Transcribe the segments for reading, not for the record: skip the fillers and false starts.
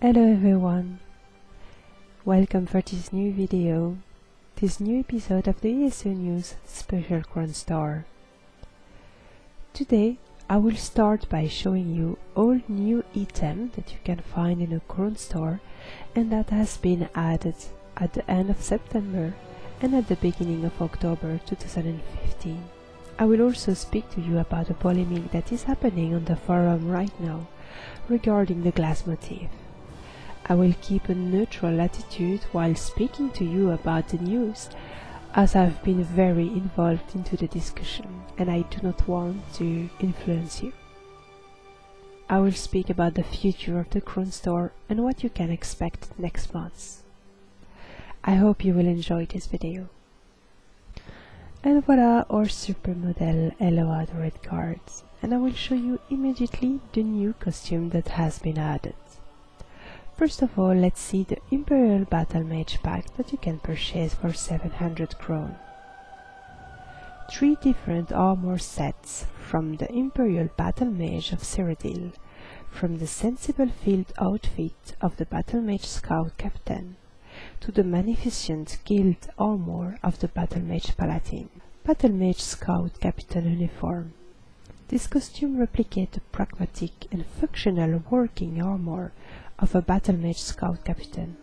Hello everyone, welcome for this new video, this new episode of the ESO News Special Crown Store. Today I will start by showing you all new items that you can find in a Crown Store and that has been added at the end of September and at the beginning of October 2015. I will also speak to you about a polemic that is happening on the forum right now regarding the Glass Motif. I will keep a neutral attitude while speaking to you about the news, as I've been very involved into the discussion and I do not want to influence you. I will speak about the future of the Crown Store and what you can expect next month. I hope you will enjoy this video. And voila our supermodel Elloa the red cards, and I will show you immediately the new costume that has been added. First of all, let's see the Imperial Battle Mage pack that you can purchase for 700 crown. 3 different armor sets from the Imperial Battle Mage of Cyrodiil, from the sensible field outfit of the Battle Mage Scout Captain, to the magnificent guild armor of the Battle Mage Paladin. Battle Mage Scout Captain uniform. This costume replicates the pragmatic and functional working armor of a Battle Mage Scout Captain,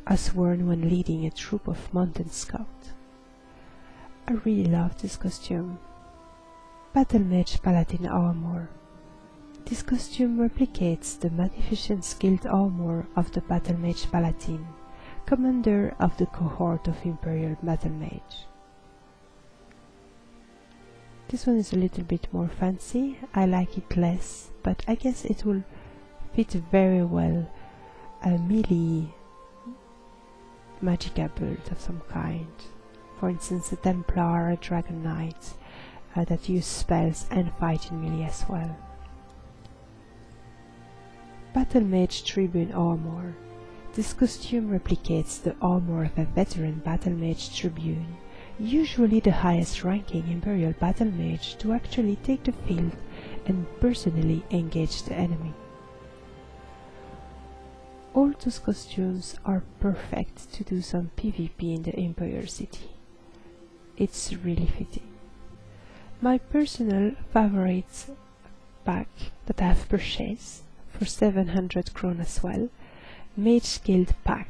as worn when leading a troop of mountain scouts. I really love this costume. Battle Mage Paladin armor. This costume replicates the magnificent skilled armor of the Battle Mage Paladin, commander of the cohort of Imperial Battle Mage. This one is a little bit more fancy. I like it less, but I guess it will fit very well a melee magica build of some kind. For instance, a Templar, a Dragon Knight that use spells and fight in melee as well. Battle Mage Tribune armor. This costume replicates the armor of a veteran Battle Mage Tribune, usually the highest ranking Imperial Battle Mage to actually take the field and personally engage the enemy. All those costumes are perfect to do some PvP in the Imperial city. It's really fitting. My personal favorite pack that I have purchased for 700 kron as well, Mage Guild pack.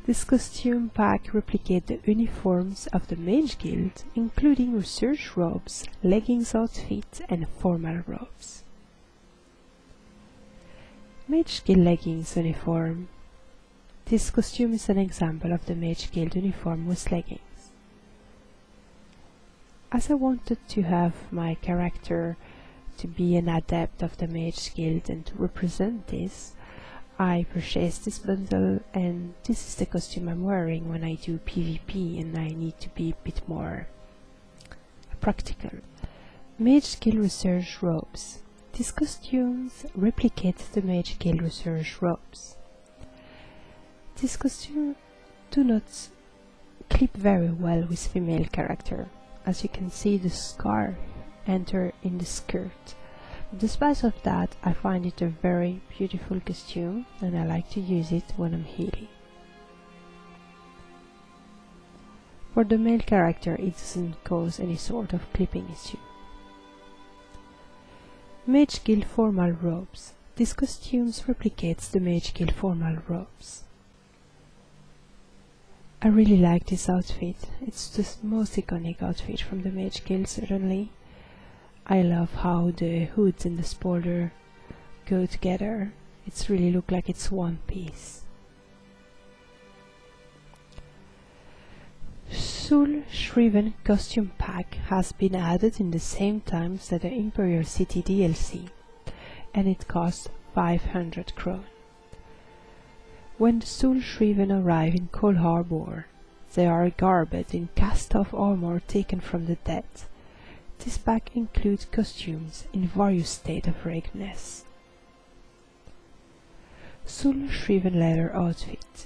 This costume pack replicates the uniforms of the Mage Guild, including research robes, leggings outfit and formal robes. Mage Guild leggings uniform. This costume is an example of the Mage Guild uniform with leggings. As I wanted to have my character to be an adept of the Mage Guild and to represent this, I purchased this bundle, and this is the costume I'm wearing when I do PvP and I need to be a bit more practical. Mage Guild research robes. These costumes replicate the Mage Guild research robes. These costumes do not clip very well with female character. As you can see, the scarf enter in the skirt. Despite of that, I find it a very beautiful costume and I like to use it when I'm healing. For the male character, it doesn't cause any sort of clipping issue. Mage Guild formal robes. This costume replicates the Mage Guild formal robes. I really like this outfit. It's the most iconic outfit from the Mage Guild, certainly. I love how the hoods and the spoiler go together. It's really look like it's one piece. Soul Shriven costume pack has been added in the same time as the Imperial City DLC, and it costs 500 kron. When the Soul Shriven arrive in Cold Harbor, they are garbed in cast-off armor taken from the dead. This pack includes costumes in various states of readiness. Soul Shriven leather outfit.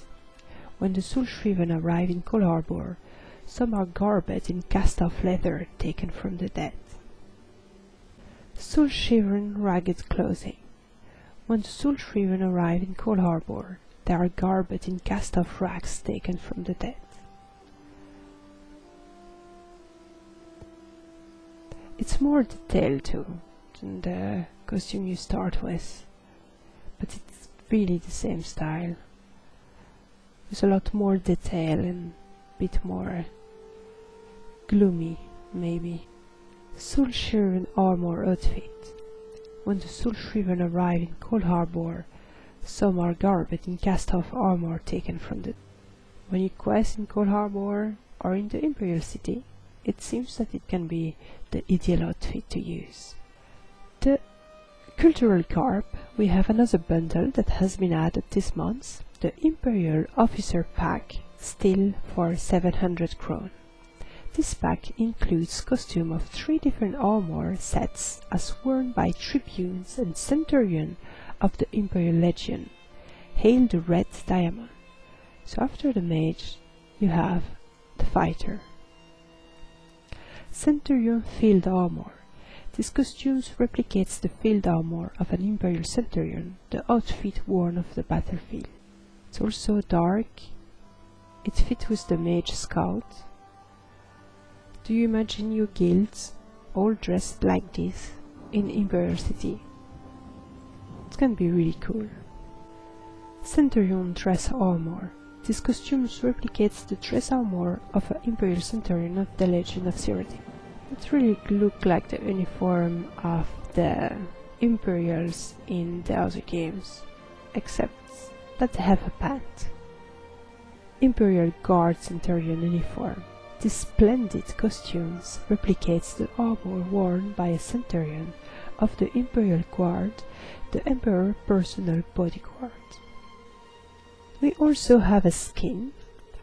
When the Soul Shriven arrive in Cold Harbor, some are garbed in cast-off leather taken from the dead. Soul Shriven ragged clothing. When the soul Shriven arrive in Cold Harbor, they are garbed in cast-off rags taken from the dead. It's more detailed too than the costume you start with, but it's really the same style. There's a lot more detail and a bit more gloomy, maybe. Soul Shriven armor outfit. When the soul Shriven arrive in Cold Harbor, some are garbed in cast-off armor taken from the... When you quest in Cold Harbor or in the Imperial city, it seems that it can be the ideal outfit to use. The Cultural Carp, we have another bundle that has been added this month, the Imperial Officer Pack, still for 700 kron. This pack includes costume of 3 different armor sets as worn by tribunes and centurion of the Imperial Legion. Hail the Red Diamond. So after the Mage, you have the Fighter. Centurion Field Armor. This costume replicates the field armor of an Imperial Centurion, the outfit worn of the battlefield. It's also dark. It fits with the Mage Scout. Do you imagine your guilds all dressed like this in Imperial City? It's gonna be really cool. Centurion Dress Armor. This costume replicates the dress armor of an Imperial Centurion of the Legion of Zenimax. It really looks like the uniform of the Imperials in the other games, except that they have a pant. Imperial Guard Centurion uniform. This splendid costume replicates the armor worn by a Centurion of the Imperial Guard, the Emperor's personal bodyguard. We also have a skin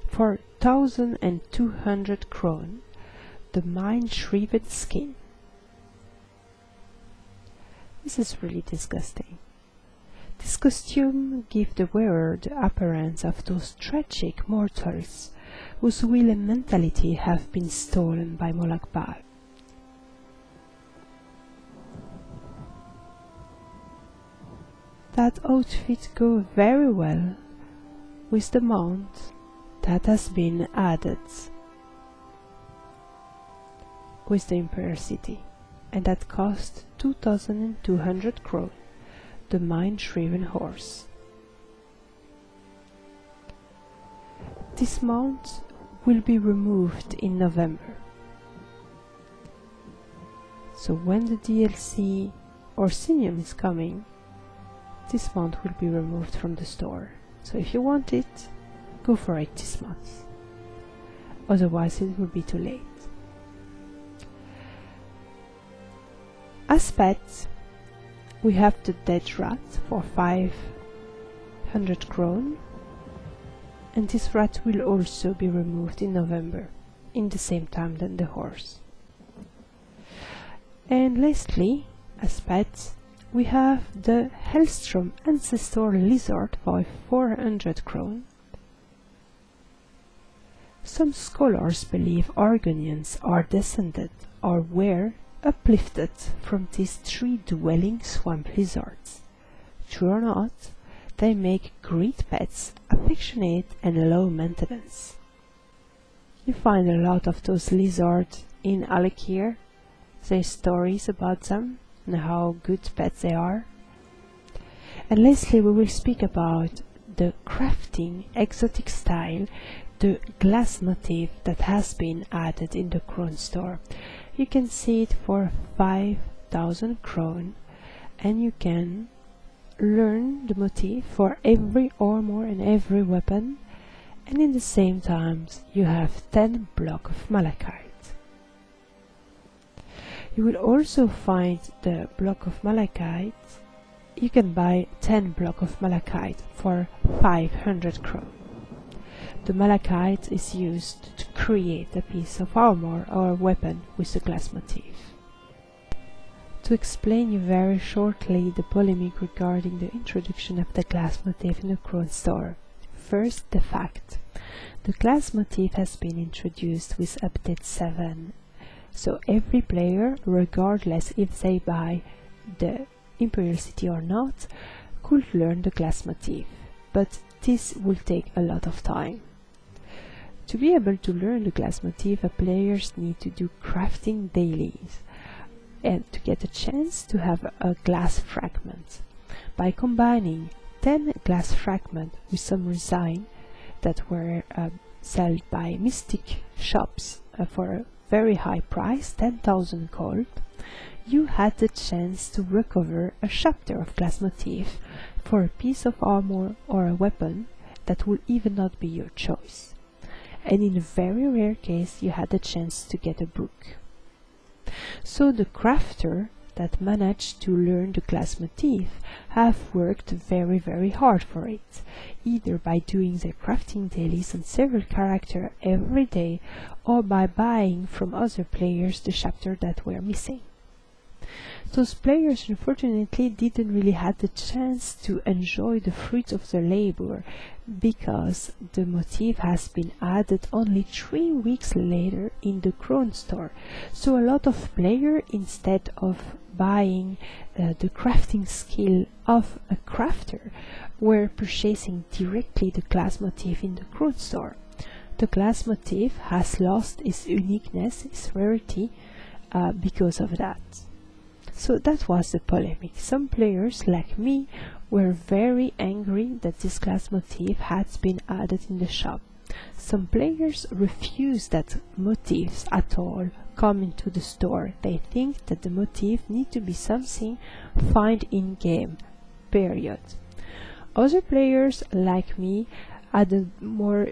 for 1,200 kron, the Shriven skin. This is really disgusting. This costume gives the wearer the appearance of those tragic mortals whose will and mentality have been stolen by Molakbal. That outfit goes very well with the mount that has been added with the Imperial City, and that cost 2,200 kron, the Shriven horse. This mount will be removed in November. So when the DLC Orsinium is coming, this mount will be removed from the store. So if you want it, go for it this month. Otherwise it will be too late. As pets, we have the Dead Rat for 500 kron, and this rat will also be removed in November, in the same time than the horse. And lastly, as pets, we have the Hellstrom Ancestor Lizard for 400 kron. Some scholars believe Argonians are descended or were uplifted from these 3 dwelling swamp lizards. True or not, they make great pets, affectionate and low maintenance. You find a lot of those lizards in Alekir. There's stories about them and how good pets they are. And lastly, we will speak about the crafting exotic style, the Glass Motif that has been added in the Crown Store. You can see it for 5,000 kron, and you can learn the motif for every armor and every weapon, and in the same time you have 10 blocks of malachite. You will also find the block of malachite. You can buy 10 blocks of malachite for 500 kron. The malachite is used to create a piece of armor or a weapon with the glass motif. To explain you very shortly the polemic regarding the introduction of the glass motif in the Crown Store. First, the fact. The glass motif has been introduced with update 7, so every player, regardless if they buy the Imperial City or not, could learn the Glass Motif, but this will take a lot of time. To be able to learn the Glass Motif, players need to do crafting dailies and to get a chance to have a glass fragment. By combining 10 glass fragments with some resin that were sold by mystic shops for a very high price, 10,000 gold, you had the chance to recover a chapter of Glass Motif for a piece of armor or a weapon that would even not be your choice. And in a very rare case, you had the chance to get a book. So the crafter that managed to learn the Glass Motif have worked very hard for it, either by doing their crafting dailies on several characters every day, or by buying from other players the chapter that were missing. Those players unfortunately didn't really have the chance to enjoy the fruits of their labor, because the motif has been added only 3 weeks later in the Crown Store. So a lot of players, instead of buying the crafting skill of a crafter, were purchasing directly the Glass Motif in the Crown Store. The Glass Motif has lost its uniqueness, its rarity, because of that. So that was the polemic. Some players, like me, were very angry that this Glass Motif had been added in the shop. Some players refuse that motifs at all come into the store. They think that the motif need to be something found in game, period. Other players, like me, had a more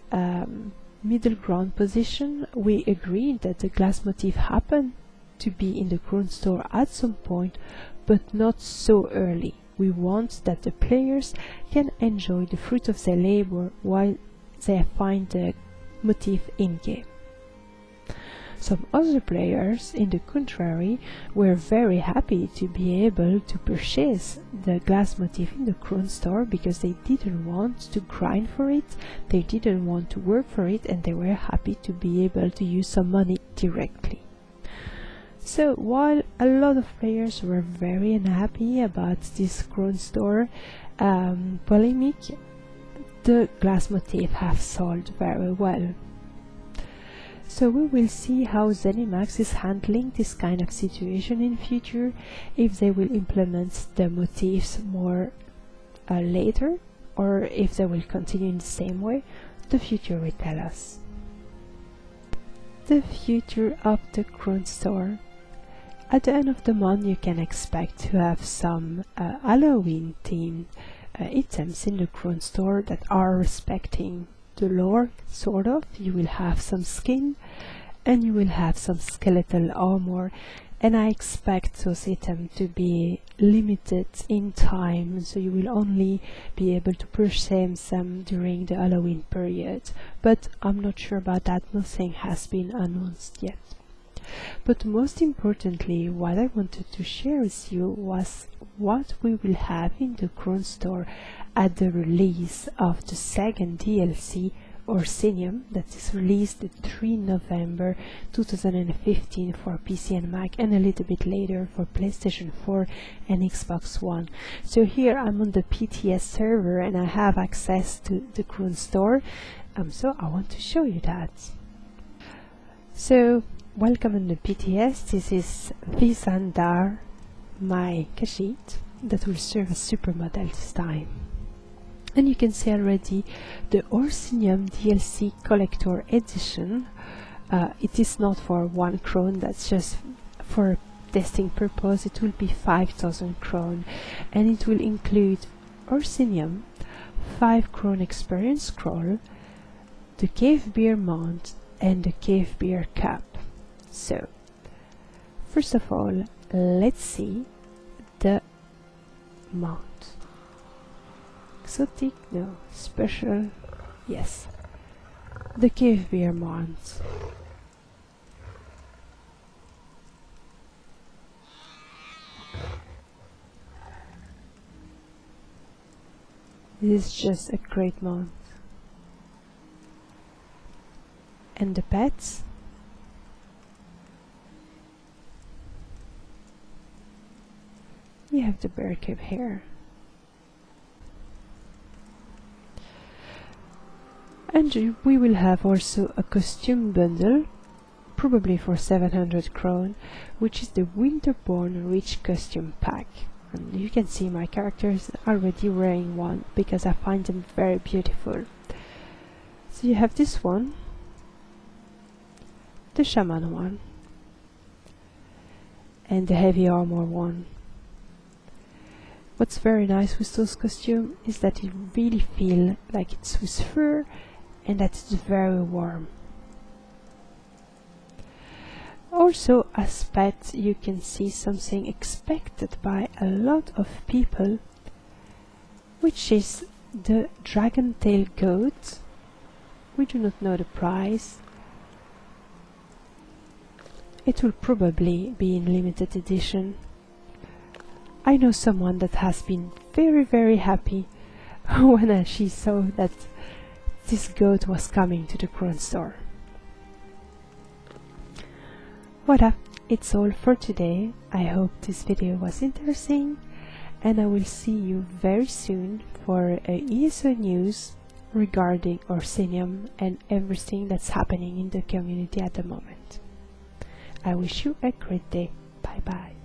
middle ground position. We agreed that the Glass Motif happened to be in the Crown Store at some point, but not so early. We want that the players can enjoy the fruit of their labor while they find the motif in-game. Some other players, in the contrary, were very happy to be able to purchase the Glass Motif in the Crown Store, because they didn't want to grind for it, they didn't want to work for it, and they were happy to be able to use some money directly. So while a lot of players were very unhappy about this Crown Store polemic, the Glass Motif have sold very well. So we will see how Zenimax is handling this kind of situation in future, if they will implement the motifs more later, or if they will continue in the same way. The future will tell us. The future of the Crown Store. At the end of the month, you can expect to have some Halloween themed items in the Crown Store that are respecting the lore, sort of. You will have some skin, and you will have some skeletal armor, and I expect those items to be limited in time, so you will only be able to purchase them during the Halloween period. But I'm not sure about that, nothing has been announced yet. But most importantly, what I wanted to share with you was what we will have in the Crown Store at the release of the second DLC, Orsinium, that is released the 3 November 2015 for PC and Mac, and a little bit later for PlayStation 4 and Xbox One. So here I'm on the PTS server and I have access to the Crown Store, so I want to show you that. So welcome in the PTS. This is Visandar, my Khajiit, that will serve as supermodel this time. And you can see already the Orsinium DLC Collector Edition. It is not for 1 crown, that's just for testing purpose. It will be 5,000 crown, and it will include Orsinium, 5 crown experience scroll, the Cave Bear mount, and the Cave Bear cap. So, first of all, let's see the mount. Exotic? No. Special? Yes. The Cave Bear mount. This is just a great mount. And the pets? You have the bear cave here. And we will have also a costume bundle, probably for 700 crown, which is the Winterborn Rich Costume Pack. And you can see my characters already wearing one because I find them very beautiful. So you have this one, the Shaman one, and the Heavy Armor one. What's very nice with those costumes is that you really feel like it's with fur and that it's very warm. Also, as pets, you can see something expected by a lot of people, which is the dragon tail goat. We do not know the price. It will probably be in limited edition. I know someone that has been very happy when she saw that this goat was coming to the Crown Store. Voilà, it's all for today. I hope this video was interesting, and I will see you very soon for a ESO news regarding Orsinium and everything that's happening in the community at the moment. I wish you a great day. Bye bye.